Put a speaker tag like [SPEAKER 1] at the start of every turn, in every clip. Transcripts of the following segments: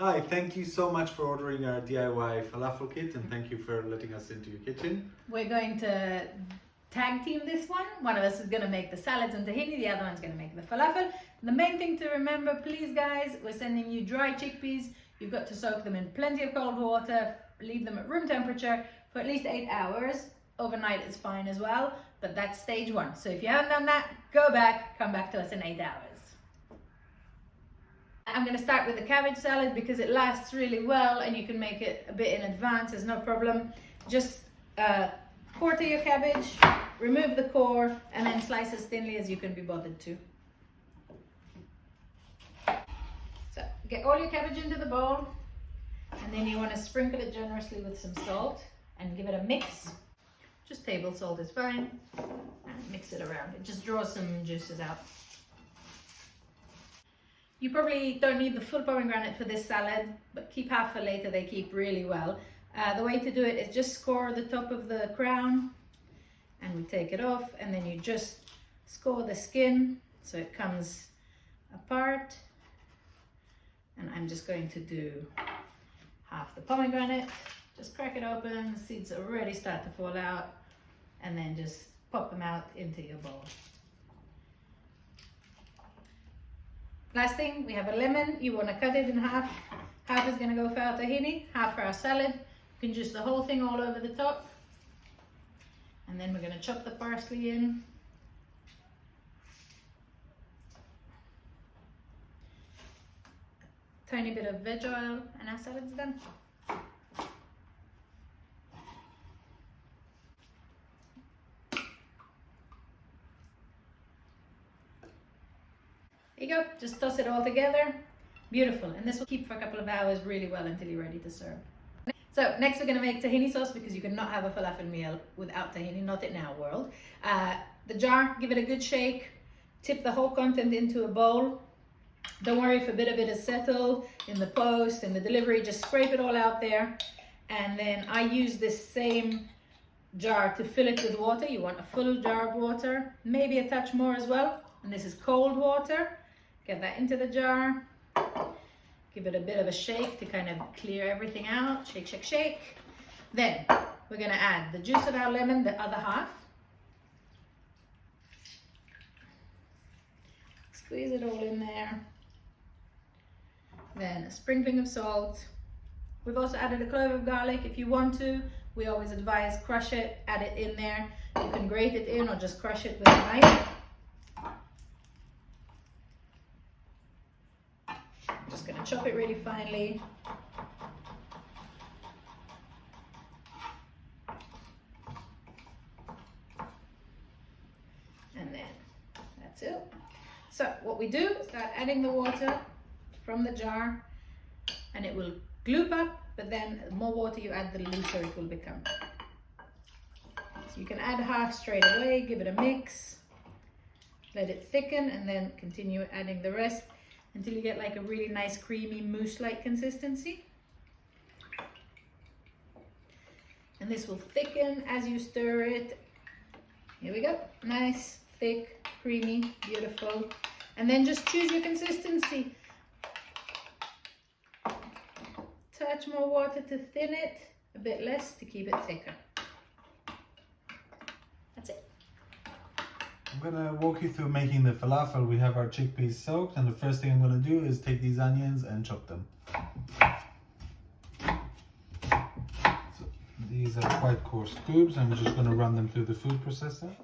[SPEAKER 1] Hi, thank you so much for ordering our DIY Falafel Kit and thank you for letting us into your kitchen.
[SPEAKER 2] We're going to tag team this one. One of us is going to make the salads and tahini, the other one's going to make the falafel. The main thing to remember, please guys, we're sending you dry chickpeas. You've got to soak them in plenty of cold water, leave them at room temperature for at least 8 hours. Overnight is fine as well, but that's stage one. So if you haven't done that, go back, come back to us in 8 hours. I'm going to start with the cabbage salad because it lasts really well and you can make it a bit in advance, there's no problem. Just quarter your cabbage, remove the core, and then slice as thinly as you can be bothered to. So get all your cabbage into the bowl, and then you want to sprinkle it generously with some salt and give it a mix. Just table salt is fine, and mix it around. It just draws some juices out. You probably don't need the full pomegranate for this salad, but keep half for later, they keep really well. The way to do it is just score the top of the crown, and we take it off, and then you just score the skin so it comes apart. And I'm just going to do half the pomegranate, just crack it open, the seeds already start to fall out, and then just pop them out into your bowl. Last thing, we have a lemon. You want to cut it in half. Half is going to go for our tahini, half for our salad. You can juice the whole thing all over the top. And then we're going to chop the parsley in. A tiny bit of veg oil, and our salad's done. There you go, just toss it all together. Beautiful, and this will keep for a couple of hours really well until you're ready to serve. So next we're going to make tahini sauce because you cannot have a falafel meal without tahini, not in our world. The jar, give it a good shake, tip the whole content into a bowl. Don't worry if a bit of it is settled in the post, in the delivery, just scrape it all out there. And then I use this same jar to fill it with water. You want a full jar of water, maybe a touch more as well. And this is cold water. Get that into the jar. Give it a bit of a shake to kind of clear everything out. Shake, shake, shake. Then we're going to add the juice of our lemon, the other half. Squeeze it all in there. Then a sprinkling of salt. We've also added a clove of garlic if you want to. We always advise crush it, add it in there. You can grate it in or just crush it with a knife. Just going to chop it really finely. And then that's it. So what we do is start adding the water from the jar, and it will gloop up, but then the more water you add, the looser it will become. So you can add half straight away, give it a mix, let it thicken, and then continue adding the rest until you get like a really nice creamy mousse-like consistency. And this will thicken as you stir it. Here we go, nice, thick, creamy, beautiful. And then just choose your consistency. Touch more water to thin it, a bit less to keep it thicker. That's it.
[SPEAKER 1] I'm going to walk you through making the falafel. We have our chickpeas soaked, and the first thing I'm going to do is take these onions and chop them. So these are quite coarse cubes. I'm just going to run them through the food processor.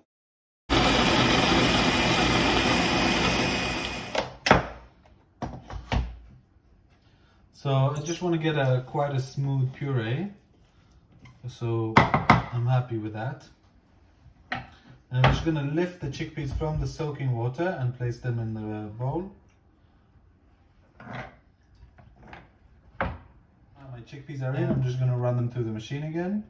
[SPEAKER 1] So I just want to get quite a smooth puree, so I'm happy with that. And I'm just going to lift the chickpeas from the soaking water and place them in the bowl. Now my chickpeas are in, I'm just going to run them through the machine again.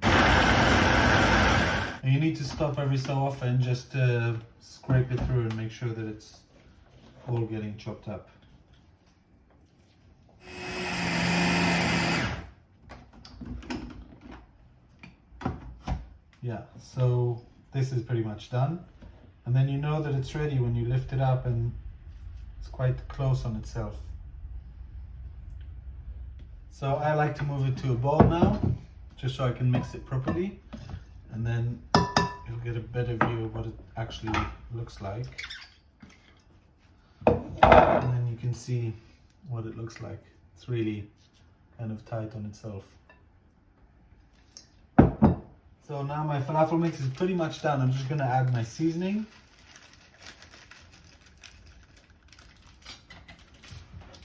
[SPEAKER 1] And you need to stop every so often just to scrape it through and make sure that it's all getting chopped up. Yeah, so this is pretty much done. And then you know that it's ready when you lift it up and it's quite close on itself. So I like to move it to a bowl now, just so I can mix it properly, and then you'll get a better view of what it actually looks like. And then you can see what it looks like. It's really kind of tight on itself. So now my falafel mix is pretty much done. I'm just going to add my seasoning.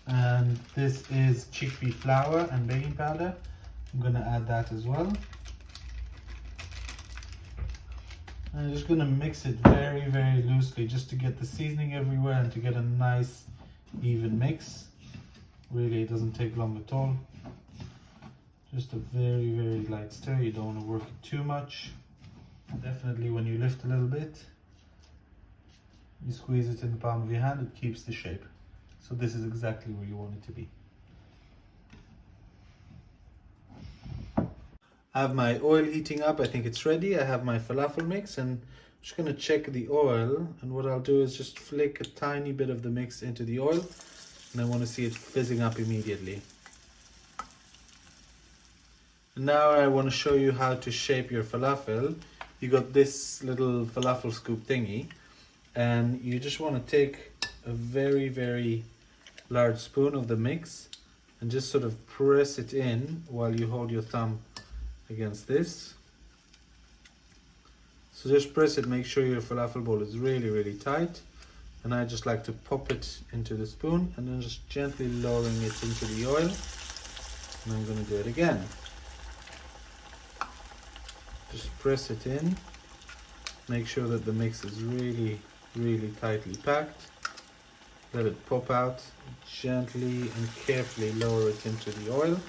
[SPEAKER 1] And this is chickpea flour and baking powder. I'm going to add that as well. And I'm just going to mix it very, very loosely just to get the seasoning everywhere and to get a nice even mix. Really, it doesn't take long at all. Just a very, very light stir. You don't want to work it too much. Definitely when you lift a little bit, you squeeze it in the palm of your hand, it keeps the shape. So this is exactly where you want it to be. I have my oil heating up. I think it's ready. I have my falafel mix and I'm just going to check the oil. And what I'll do is just flick a tiny bit of the mix into the oil. And I want to see it fizzing up immediately. Now I want to show you how to shape your falafel. You got this little falafel scoop thingy, and you just want to take a very, very large spoon of the mix and just sort of press it in while you hold your thumb against this. So just press it, make sure your falafel bowl is really, really tight. And I just like to pop it into the spoon and then just gently lowering it into the oil. And I'm going to do it again. Just press it in, make sure that the mix is really, really tightly packed. Let it pop out, gently and carefully lower it into the oil.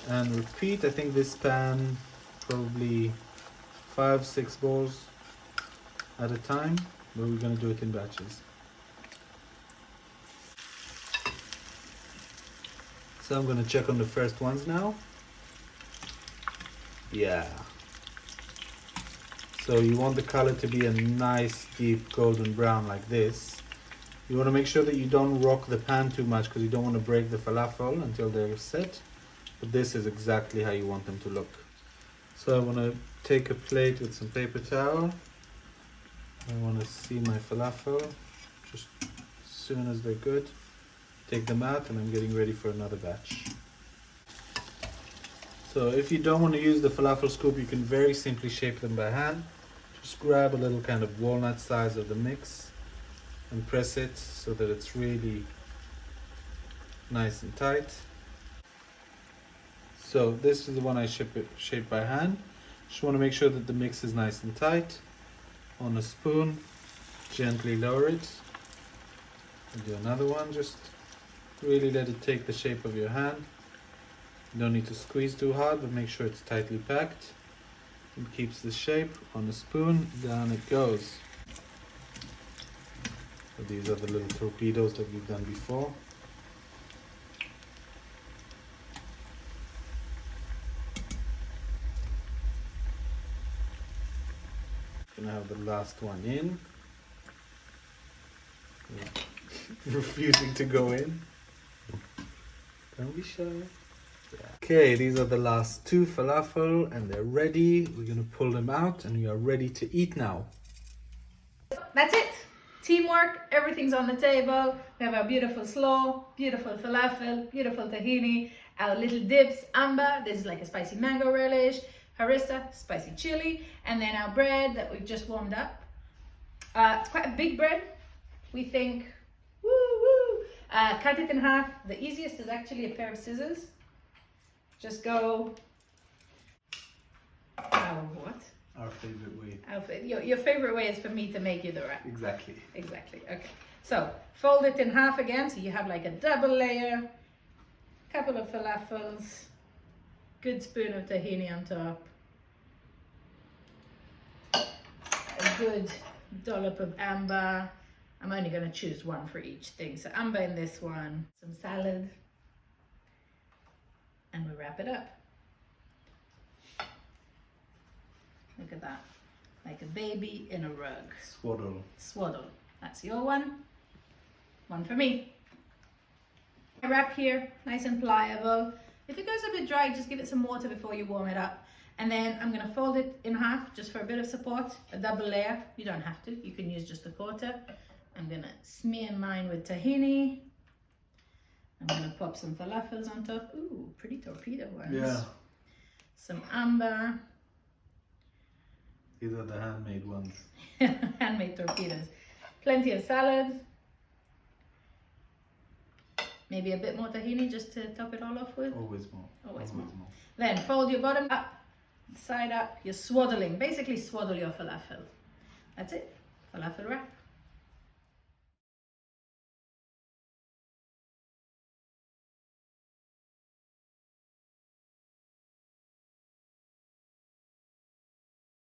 [SPEAKER 1] And repeat. I think this pan, probably 5-6 balls at a time, but we're going to do it in batches. So I'm going to check on the first ones now. Yeah. So you want the color to be a nice deep golden brown like this. You want to make sure that you don't rock the pan too much because you don't want to break the falafel until they're set. But this is exactly how you want them to look. So I want to take a plate with some paper towel. I want to see my falafel just as soon as they're good. Take them out and I'm getting ready for another batch. So if you don't want to use the falafel scoop, you can very simply shape them by hand. Just grab a little kind of walnut size of the mix and press it so that it's really nice and tight. So this is the one I shape by hand. Just want to make sure that the mix is nice and tight. On a spoon, gently lower it. And do another one, just really let it take the shape of your hand. You don't need to squeeze too hard, but make sure it's tightly packed. It keeps the shape. On a spoon, down it goes. So these are the little torpedoes that we've done before. Gonna have the last one in. Refusing to go in. Don't be shy. Yeah. Okay, these are the last two falafel and they're ready. We're gonna pull them out and we are ready to eat now.
[SPEAKER 2] That's it. Teamwork, everything's on the table. We have our beautiful slaw, beautiful falafel, beautiful tahini, our little dips, amba, this is like a spicy mango relish, harissa, spicy chili, and then our bread that we've just warmed up. It's quite a big bread, we think. Woo woo! Cut it in half. The easiest is actually a pair of scissors. Just go. What?
[SPEAKER 1] Our favorite way.
[SPEAKER 2] Your favorite way is for me to make you the wrap.
[SPEAKER 1] Exactly.
[SPEAKER 2] Exactly. Okay. So fold it in half again, so you have like a double layer. Couple of falafels. Good spoon of tahini on top. A good dollop of amba. I'm only going to choose one for each thing. So amba in this one. Some salad. And we wrap it up. Look at that. Like a baby in a rug.
[SPEAKER 1] Swaddle.
[SPEAKER 2] Swaddle. That's your one. One for me. My wrap here, nice and pliable. If it goes a bit dry, just give it some water before you warm it up. And then I'm going to fold it in half just for a bit of support, a double layer. You don't have to, you can use just a quarter. I'm going to smear mine with tahini. I'm going to pop some falafels on top. Ooh, pretty torpedo ones.
[SPEAKER 1] Yeah.
[SPEAKER 2] Some amber.
[SPEAKER 1] These are the handmade ones.
[SPEAKER 2] Handmade torpedoes. Plenty of salad. Maybe a bit more tahini just to top it all off with.
[SPEAKER 1] Always more.
[SPEAKER 2] Always more. Then fold your bottom up, side up. You're swaddling. Basically swaddle your falafel. That's it. Falafel wrap.